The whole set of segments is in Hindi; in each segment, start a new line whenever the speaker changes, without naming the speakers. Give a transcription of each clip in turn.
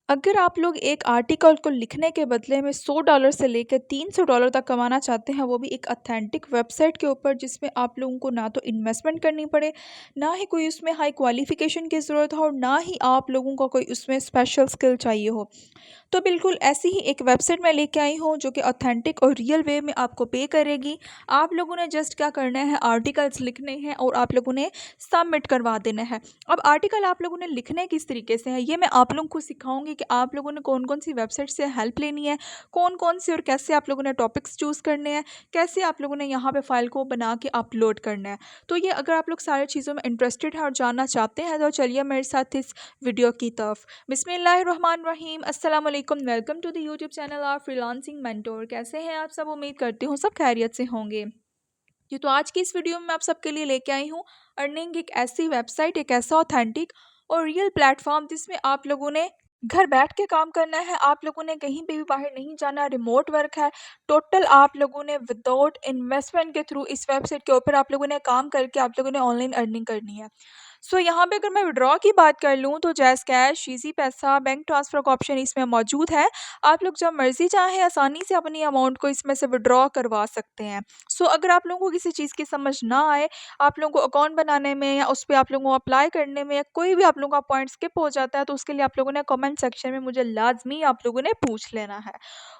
अगर आप लोग एक आर्टिकल को लिखने के बदले में $100 से लेकर $300 तक कमाना चाहते हैं, वो भी एक ऑथेंटिक वेबसाइट के ऊपर जिसमें आप लोगों को ना तो इन्वेस्टमेंट करनी पड़े, ना ही कोई उसमें हाई क्वालिफ़िकेशन की ज़रूरत हो और ना ही आप लोगों को कोई उसमें स्पेशल स्किल चाहिए हो। तो बिल्कुल ऐसी ही एक वेबसाइट मैं लेके आई हूँ जो कि ऑथेंटिक और रियल वे में आपको पे करेगी। आप लोगों ने जस्ट क्या करना है, आर्टिकल्स लिखने हैं और आप लोगों ने सबमिट करवा देना है। अब आर्टिकल आप लोगों ने लिखने किस तरीके से है, ये मैं आप लोगों को सिखाऊंगी कि आप लोगों ने कौन कौन सी वेबसाइट से हेल्प लेनी है, कौन कौन सी और कैसे आप लोगों ने टॉपिक्स चूज़ करने हैं, कैसे आप लोगों ने यहाँ पे फाइल को बना के अपलोड करना है। तो ये अगर आप लोग सारी चीज़ों में इंटरेस्टेड हैं और जानना चाहते हैं तो चलिए मेरे साथ इस वीडियो की तरफ। बिस्मिल्लाहिर्रहमानिर्रहीम, अस्सलाम वालेकुम, welcome to the YouTube channel of freelancing mentor. कैसे हैं आप सब? उम्मीद करती हूँ सब खैरियत से होंगे। जी, तो आज की इस वीडियो में मैं आप सबके लिए लेके आई हूँ अर्निंग, एक ऐसी वेबसाइट, एक ऐसा ऑथेंटिक और रियल प्लेटफॉर्म जिसमें आप लोगों ने घर बैठ के काम करना है। आप लोगों ने कहीं पे भी बाहर नहीं जाना, रिमोट वर्क है। टोटल आप लोगों ने विदाउट इन्वेस्टमेंट के थ्रू इस वेबसाइट के ऊपर आप लोगों ने काम करके आप लोगों ने ऑनलाइन अर्निंग करनी है। सो यहाँ पे अगर मैं विड्रॉ की बात कर लूँ तो जैज़ कैश, ईज़ी पैसा, बैंक ट्रांसफ़र का ऑप्शन इसमें मौजूद है। आप लोग जब मर्ज़ी चाहें आसानी से अपनी अमाउंट को इसमें से विड्रॉ करवा सकते हैं। सो अगर आप लोगों को किसी चीज़ की समझ ना आए, आप लोगों को अकाउंट बनाने में या उस पे आप लोगों को अप्लाई करने में या कोई भी आप लोगों का पॉइंट स्किप हो जाता है, तो उसके लिए आप लोगों ने कमेंट सेक्शन में मुझे लाज़मी आप लोगों ने पूछ लेना है।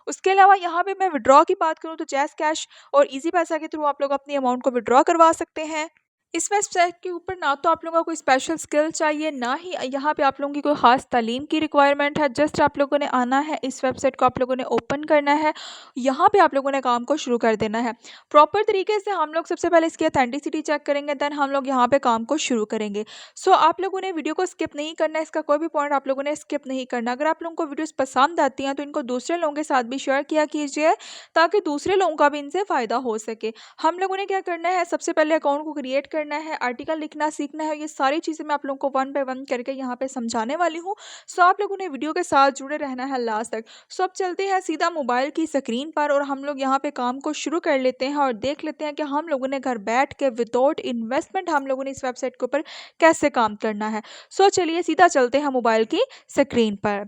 उसके अलावा यहाँ पे मैं विड्रॉ की बात करूँ तो जैज़ कैश और ईज़ी पैसा के थ्रू आप लोग अपनी अमाउंट को विड्रॉ करवा सकते हैं। इस वेबसाइट के ऊपर ना तो आप लोगों को कोई स्पेशल स्किल चाहिए, ना ही यहाँ पे आप लोगों की कोई ख़ास तालीम की रिक्वायरमेंट है। जस्ट आप लोगों ने आना है, इस वेबसाइट को आप लोगों ने ओपन करना है, यहाँ पे आप लोगों ने काम को शुरू कर देना है। प्रॉपर तरीके से हम लोग सबसे पहले इसकी ऑथेंटिसिटी चेक करेंगे, देन हम लोग यहाँ पे काम को शुरू करेंगे। सो आप लोगों ने वीडियो को स्किप नहीं करना है, इसका कोई भी पॉइंट आप लोगों ने स्किप नहीं करना। अगर आप लोगों को वीडियोज़ पसंद आती हैं तो इनको दूसरे लोगों के साथ भी शेयर किया कीजिए, ताकि दूसरे लोगों का भी इनसे फ़ायदा हो सके। हम लोगों ने क्या करना है, सबसे पहले अकाउंट को क्रिएट करना है, आर्टिकल लिखना सीखना है। ये सारी चीज़ें मैं आप लोगों को वन बाय वन करके यहाँ पे समझाने वाली हूँ। सो आप लोगों ने वीडियो के साथ जुड़े रहना है लास्ट तक। सो अब चलते हैं सीधा मोबाइल की स्क्रीन पर और हम लोग यहाँ पे काम को शुरू कर लेते हैं और देख लेते हैं कि हम लोगों ने घर बैठ के विदाउट इन्वेस्टमेंट हम लोगों ने इस वेबसाइट के ऊपर कैसे काम करना है। सो चलिए सीधा चलते हैं मोबाइल की स्क्रीन पर।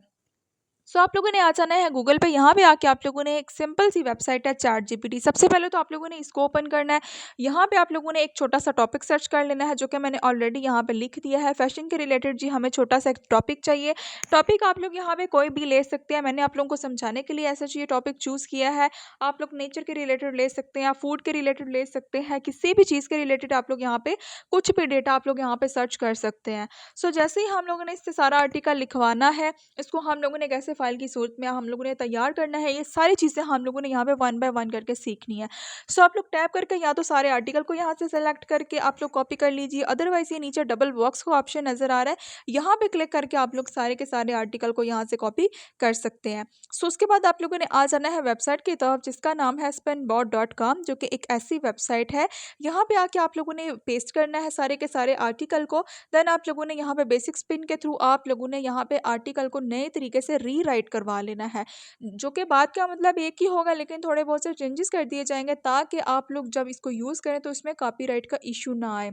सो आप लोगों ने आ जाना है गूगल पे। यहाँ पे आके आप लोगों ने, एक सिंपल सी वेबसाइट है चैट जीपीटी, सबसे पहले तो आप लोगों ने इसको ओपन करना है। यहाँ पे आप लोगों ने एक छोटा सा टॉपिक सर्च कर लेना है, जो कि मैंने ऑलरेडी यहाँ पे लिख दिया है। फैशन के रिलेटेड जी हमें छोटा सा एक टॉपिक चाहिए। टॉपिक आप लोग यहाँ पे कोई भी ले सकते हैं, मैंने आप लोगों को समझाने के लिए ऐसा चाहिए टॉपिक चूज़ किया है। आप लोग नेचर के रिलेटेड ले सकते हैं, फूड के रिलेटेड ले सकते हैं, किसी भी चीज़ के रिलेटेड आप लोग यहाँ पे कुछ भी डेटा आप लोग यहाँ पे सर्च कर सकते हैं। सो जैसे ही हम लोगों ने इससे सारा आर्टिकल लिखवाना है, इसको हम लोगों ने कैसे फाइल की सूरत में हम लोगों ने तैयार करना है, ये सारी चीज़ें हम लोगों ने यहाँ पे वन बाय वन करके सीखनी है। सो आप लोग टैप करके या तो सारे आर्टिकल को यहाँ से सेलेक्ट करके आप लोग कॉपी कर लीजिए, अदरवाइज़ ये नीचे डबल बॉक्स का ऑप्शन नज़र आ रहा है, यहाँ पे क्लिक करके आप लोग सारे के सारे आर्टिकल को यहाँ से कॉपी कर सकते हैं। सो उसके बाद आप लोगों ने आ जाना है वेबसाइट की तरफ, जिसका नाम है spinbot.com, जो कि एक ऐसी वेबसाइट है। यहाँ पे आके आप लोगों ने पेस्ट करना है सारे के सारे आर्टिकल को। देन आप लोगों ने यहाँ पे बेसिक स्पिन के थ्रू आप लोगों ने यहाँ पे आर्टिकल को नए तरीके से रीराइट करवा लेना है, जो कि बात का मतलब एक ही होगा, लेकिन थोड़े बहुत से चेंजेस कर दिए जाएंगे, ताकि आप लोग जब इसको यूज़ करें तो इसमें कॉपीराइट का इशू ना आए।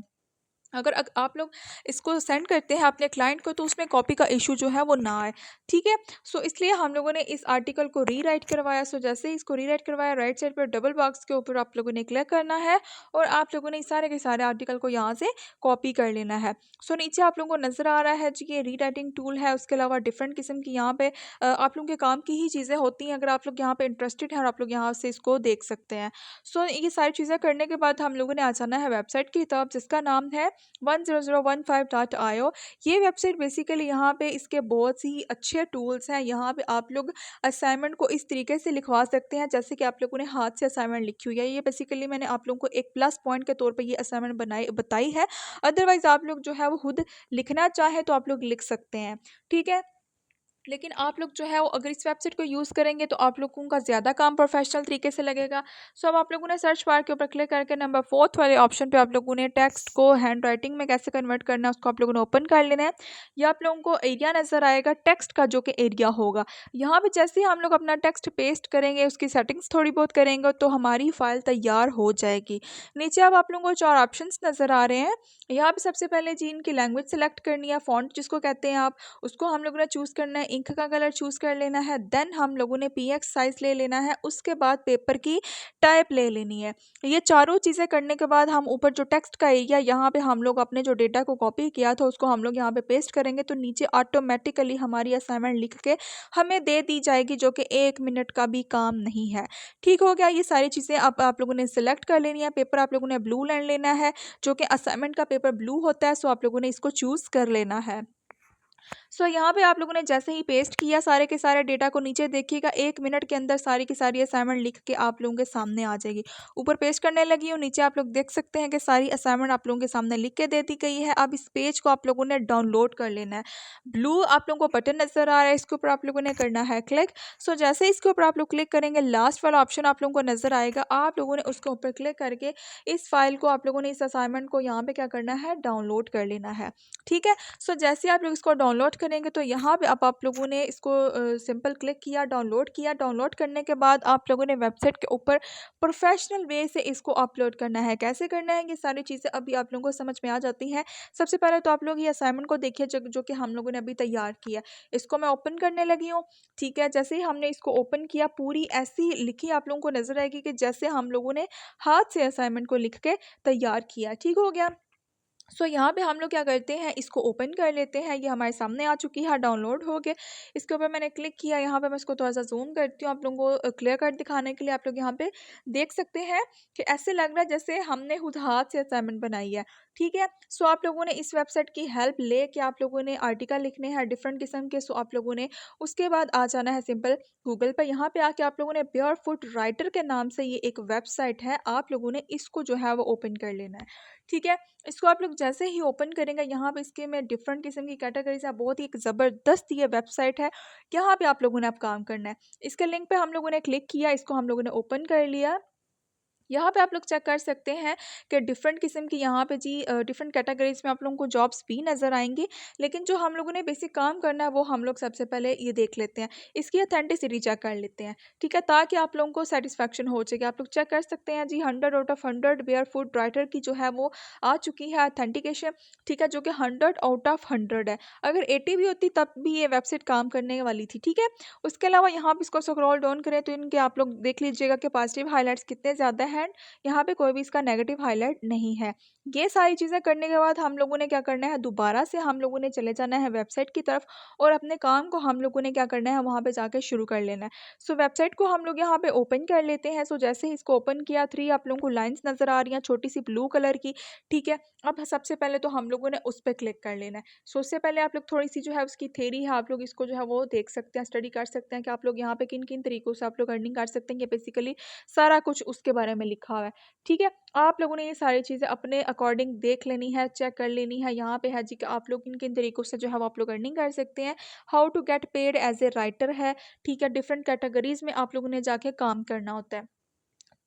अगर आप लोग इसको सेंड करते हैं अपने क्लाइंट को, तो उसमें कॉपी का इशू जो है वो ना आए, ठीक है। सो इसलिए हम लोगों ने इस आर्टिकल को रीराइट करवाया। सो जैसे ही इसको रीराइट करवाया, राइट साइड पर डबल बॉक्स के ऊपर आप लोगों ने क्लिक करना है और आप लोगों ने सारे के सारे आर्टिकल को यहाँ से कॉपी कर लेना है। सो नीचे आप लोगों को नज़र आ रहा है जी, ये रीराइटिंग टूल है। उसके अलावा डिफरेंट किस्म की यहाँ पे आप लोगों के काम की ही चीज़ें होती हैं। अगर आप लोग यहाँ पे इंटरेस्टेड हैं और आप लोग यहाँ से इसको देख सकते हैं। सो ये सारी चीज़ें करने के बाद हम लोगों ने आ जाना है वेबसाइट की तरफ, जिसका नाम है 10015.io। ये वेबसाइट बेसिकली यहाँ पे इसके बहुत ही अच्छे टूल्स हैं। यहाँ पे आप लोग असाइनमेंट को इस तरीके से लिखवा सकते हैं जैसे कि आप लोगों ने हाथ से असाइनमेंट लिखी हुई है। ये बेसिकली मैंने आप लोगों को एक प्लस पॉइंट के तौर पे ये असाइनमेंट बताई है। अदरवाइज़ आप लोग जो है वो खुद लिखना चाहें तो आप लोग लिख सकते हैं, ठीक है। लेकिन आप लोग जो है वो अगर इस वेबसाइट को यूज़ करेंगे तो आप लोगों का ज़्यादा काम प्रोफेशनल तरीके से लगेगा। सो अब आप लोगों ने सर्च बार के ऊपर क्लिक करके नंबर 4 वाले ऑप्शन पे आप लोगों ने टेक्स्ट को हैंड राइटिंग में कैसे कन्वर्ट करना है उसको आप लोगों ने ओपन कर लेना है। या आप लोगों को एरिया नज़र आएगा टेक्स्ट का, जो कि एरिया होगा। यहाँ पे जैसे ही हम लोग अपना टेक्स्ट पेस्ट करेंगे, उसकी सेटिंग्स थोड़ी बहुत करेंगे, तो हमारी फाइल तैयार हो जाएगी। नीचे अब आप लोगों को 4 ऑप्शन नज़र आ रहे हैं। यहाँ पे सबसे पहले जी इनकी लैंग्वेज सेलेक्ट करनी है, फॉन्ट जिसको कहते हैं आप, उसको हम लोगों ने चूज़ करना है इंक का कलर चूज़ कर लेना है। देन हम लोगों ने पीएक्स साइज़ ले लेना है। उसके बाद पेपर की टाइप ले लेनी है। ये चारों चीज़ें करने के बाद हम ऊपर जो टेक्स्ट का एरिया यहाँ पे हम लोग अपने जो डेटा को कॉपी किया था उसको हम लोग यहाँ पे पेस्ट करेंगे, तो नीचे ऑटोमेटिकली हमारी असाइनमेंट लिख के हमें दे दी जाएगी, जो कि 1 मिनट का भी काम नहीं है। ठीक हो गया? ये सारी चीज़ें अब आप लोगों ने सिलेक्ट कर लेनी है। पेपर आप लोगों ने ब्लू लेना है, जो कि असाइनमेंट का पेपर ब्लू होता है, सो आप लोगों ने इसको चूज़ कर लेना है। सो यहाँ पे आप लोगों ने जैसे ही पेस्ट किया सारे के सारे डेटा को, नीचे देखिएगा 1 मिनट के अंदर सारी की सारी असाइनमेंट लिख के आप लोगों के सामने आ जाएगी। ऊपर पेस्ट करने लगी हूँ, नीचे आप लोग देख सकते हैं कि सारी असाइनमेंट आप लोगों के सामने लिख के दे दी गई है। अब इस पेज को आप लोगों ने डाउनलोड कर लेना है। ब्लू आप लोगों को बटन नज़र आ रहा है, इसके ऊपर आप लोगों ने करना है क्लिक। सो जैसे ही इसके ऊपर आप लोग क्लिक करेंगे, लास्ट वाला ऑप्शन आप लोगों को नज़र आएगा। आप लोगों ने उसके ऊपर क्लिक करके इस फाइल को आप लोगों ने, इस असाइनमेंट को यहाँ पे क्या करना है, डाउनलोड कर लेना है। ठीक है? सो जैसे आप लोग इसको डाउनलोड करेंगे तो यहाँ पे अब आप लोगों ने इसको सिंपल क्लिक किया, डाउनलोड किया। डाउनलोड करने के बाद आप लोगों ने वेबसाइट के ऊपर प्रोफेशनल वे से इसको अपलोड करना है। कैसे करना है, ये सारी चीज़ें अभी आप लोगों को समझ में आ जाती हैं। सबसे पहले तो आप लोग ये असाइनमेंट को देखिए जो कि हम लोगों ने अभी तैयार किया। इसको मैं ओपन करने लगी हूँ। ठीक है? जैसे ही हमने इसको ओपन किया, पूरी ऐसी लिखी आप लोगों को नज़र आएगी कि जैसे हम लोगों ने हाथ से असाइनमेंट को लिख के तैयार किया। ठीक हो गया? सो यहाँ पे हम लोग क्या करते हैं, इसको ओपन कर लेते हैं। ये हमारे सामने आ चुकी है, डाउनलोड हो गए। इसके ऊपर मैंने क्लिक किया। यहाँ पे मैं इसको थोड़ा सा जूम करती हूँ आप लोगों को क्लियर कट दिखाने के लिए। आप लोग यहाँ पे देख सकते हैं कि ऐसे लग रहा है जैसे हमने खुद हाथ से असाइनमेंट बनाई है। ठीक है? सो आप लोगों ने इस वेबसाइट की हेल्प ले के आप लोगों ने आर्टिकल लिखने हैं डिफरेंट किस्म के। सो आप लोगों ने उसके बाद आ जाना है सिंपल गूगल पर। यहाँ पे आके आप लोगों ने बेयरफुट राइटर के नाम से ये एक वेबसाइट है, आप लोगों ने इसको जो है वो ओपन कर लेना है। ठीक है? इसको आप लोग जैसे ही ओपन करेंगे, यहाँ पे इसके में डिफरेंट किस्म की कैटेगरीज है। बहुत ही एक ज़बरदस्त ये वेबसाइट है। यहाँ पे आप लोगों ने अब काम करना है। इसके लिंक पे हम लोगों ने क्लिक किया, इसको हम लोगों ने ओपन कर लिया। यहाँ पे आप लोग चेक कर सकते हैं कि डिफरेंट किस्म की यहाँ पे जी डिफरेंट कैटेगरीज में आप लोगों को जॉब्स भी नज़र आएंगी। लेकिन जो हम लोगों ने बेसिक काम करना है वो हम लोग सबसे पहले ये देख लेते हैं, इसकी अथेंटिसिटी चेक कर लेते हैं। ठीक है? ताकि आप लोगों को सेटिस्फेक्शन हो जाएगी। आप लोग चेक कर सकते हैं जी 100 आउट ऑफ 100 बेयरफुट राइटर की जो है वो आ चुकी है अथेंटिकेशन। ठीक है? जो कि 100 आउट ऑफ 100 है। अगर 80 भी होती तब भी ये वेबसाइट काम करने वाली थी। ठीक है? उसके अलावा यहाँ पे इसको स्क्रॉल डाउन करें तो इनके आप लोग देख लीजिएगा कि पॉजिटिव हाईलाइट्स कितने ज़्यादा हैं। यहाँ पे कोई भी इसका नेगेटिव हाईलाइट नहीं है। ये सारी चीज़ें करने के बाद हम लोगों ने क्या करना है, दोबारा से हम लोगों ने चले जाना है वेबसाइट की तरफ और अपने काम को हम लोगों ने क्या करना है, वहाँ पे जाके शुरू कर लेना है। सो वेबसाइट को हम लोग यहाँ पे ओपन कर लेते हैं। सो जैसे ही इसको ओपन किया, 3 आप लोगों को लाइन्स नज़र आ रही हैं छोटी सी ब्लू कलर की। ठीक है? अब सबसे पहले तो हम लोगों ने उस पर क्लिक कर लेना है। सो उससे पहले आप लोग थोड़ी सी जो है उसकी थ्योरी है, आप लोग इसको जो है वो देख सकते हैं, स्टडी कर सकते हैं कि आप लोग यहाँ पे किन किन तरीकों से आप लोग अर्निंग कर सकते हैं। ये बेसिकली सारा कुछ उसके बारे में लिखा हुआ है। ठीक है? आप लोगों ने ये सारी चीज़ें अपने अकॉर्डिंग देख लेनी है, चेक कर लेनी है। यहाँ पे है जी कि आप लोग किन किन तरीकों से जो है वो आप लोग अर्निंग कर सकते हैं। How to get paid as a writer है। ठीक है? डिफरेंट कैटेगरीज में आप लोगों ने जाके काम करना होता है।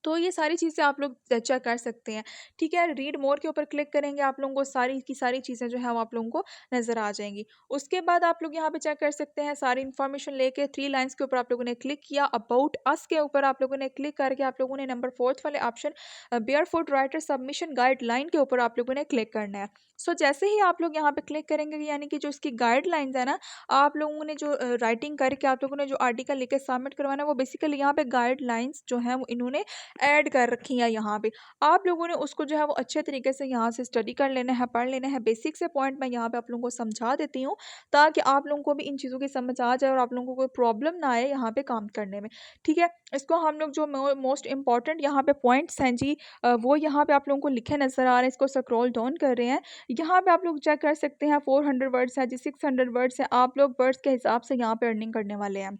तो ये सारी चीज़ें आप लोग चेक कर सकते हैं। ठीक है? रीड मोर के ऊपर क्लिक करेंगे, आप लोगों को सारी की सारी चीज़ें जो है वो आप लोगों को नज़र आ जाएंगी। उसके बाद आप लोग यहाँ पे चेक कर सकते हैं, सारी इन्फॉर्मेशन लेके 3 लाइन्स के ऊपर आप लोगों ने क्लिक किया। अबाउट अस के ऊपर आप लोगों ने क्लिक करके आप लोगों ने नंबर 4th वाले option barefoot writer submission guideline के ऊपर आप लोगों ने क्लिक करना है। सो जैसे ही आप लोग यहाँ पे क्लिक करेंगे, यानी कि जो इसकी गाइडलाइंस है ना, आप लोगों ने जो राइटिंग करके आप लोगों ने जो आर्टिकल लिख के सबमिट करवाना है, वो बेसिकली यहाँ पे गाइडलाइंस जो है वो इन्होंने ऐड कर रखी हैं यहाँ पे। आप लोगों ने उसको जो है वो अच्छे तरीके से यहाँ से स्टडी कर लेना है, पढ़ लेना है। बेसिक से पॉइंट मैं यहाँ पे आप लोगों को समझा देती हूँ, ताकि आप लोगों को भी इन चीज़ों की समझ आ जाए और आप लोगों को कोई प्रॉब्लम ना आए यहाँ पे काम करने में। ठीक है? इसको हम लोग जो मोस्ट इंपॉर्टेंट यहाँ पे पॉइंट्स हैं जी, वो यहाँ पे आप लोगों को लिखे नज़र आ रहे हैं। इसको स्क्रॉल डाउन कर रहे हैं, यहाँ पे आप लोग चेक कर सकते हैं 400 वर्ड्स है जी, 600 वर्ड्स है। आप लोग वर्ड्स के हिसाब से यहाँ पे अर्निंग करने वाले हैं।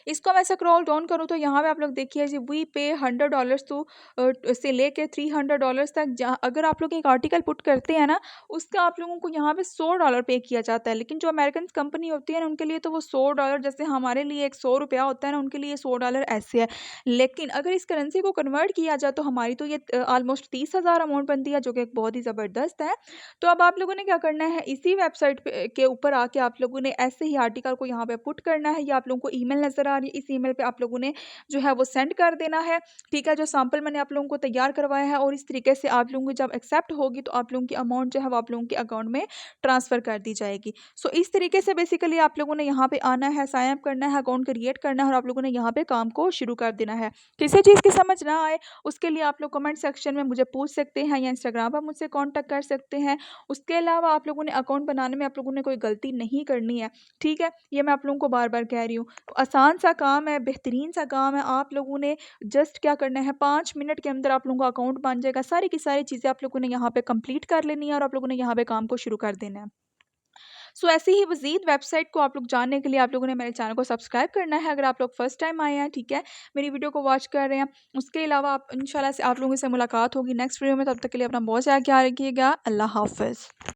इसको मैं स्क्रॉल डाउन करूँ तो यहाँ पे आप लोग देखिए जी, वी पे $100 टू से लेके $300 तक। जहाँ अगर आप लोग एक आर्टिकल पुट करते हैं ना, उसका आप लोगों को यहाँ पे $100 पे किया जाता है। लेकिन जो अमेरिकन कंपनी होती है ना, उनके लिए तो वो $100 जैसे हमारे लिए एक ₹100 होता है ना, उनके लिए $100 ऐसे है। लेकिन अगर इस करेंसी को कन्वर्ट किया जाए तो हमारी तो ये ऑलमोस्ट 30,000 अमाउंट बनती है, जो कि एक बहुत ही ज़बरदस्त है। तो अब आप लोगों ने क्या करना है, इसी वेबसाइट पे के ऊपर आके आप लोगों ने ऐसे ही आर्टिकल को यहाँ पे पुट करना है, या आप लोगों को ईमेल नज़र आ रही है, इस ईमेल पे आप लोगों ने जो है वो सेंड कर देना है, ठीक है। जो सैंपल मैंने आप लोगों को तैयार करवाया है और इस तरीके से आप लोगों को जब एक्सेप्ट होगी तो आप लोगों की अमाउंट जो है वो आप लोगों के अकाउंट में ट्रांसफ़र कर दी जाएगी। सो इस तरीके से बेसिकली आप लोगों ने यहाँ पे आना है, साइन अप करना है, अकाउंट क्रिएट करना है और आप लोगों ने यहाँ पे काम को शुरू कर देना है। किसी चीज़ की समझ ना आए उसके लिए आप लोग कमेंट सेक्शन में मुझे पूछ सकते हैं या इंस्टाग्राम पर मुझसे कॉन्टैक्ट कर सकते हैं। उसके अलावा आप लोगों ने अकाउंट बनाने में आप लोगों ने कोई गलती नहीं करनी है, ठीक है? ये मैं आप लोगों को बार-बार कह रही हूँ। तो आसान सा काम है, बेहतरीन सा काम है, आप लोगों ने जस्ट क्या करना है 5 मिनट के अंदर आप लोगों का अकाउंट बन जाएगा। सारी की सारी चीज़ें आप लोगों ने यहाँ पे कंप्लीट कर लेनी है और आप लोगों ने यहाँ पे काम को शुरू कर देना है। सो ऐसी ही मज़ीद वेबसाइट को आप लोग जानने के लिए आप लोगों ने मेरे चैनल को सब्सक्राइब करना है अगर आप लोग फर्स्ट टाइम आए हैं, ठीक है? मेरी वीडियो को वॉच कर रहे हैं। उसके अलावा आप इंशाल्लाह से आप लोगों से मुलाकात होगी नेक्स्ट वीडियो में, तब तक के लिए अपना बहुत ज़्यादा ख्याल रखिएगा। अल्लाह हाफ़िज़।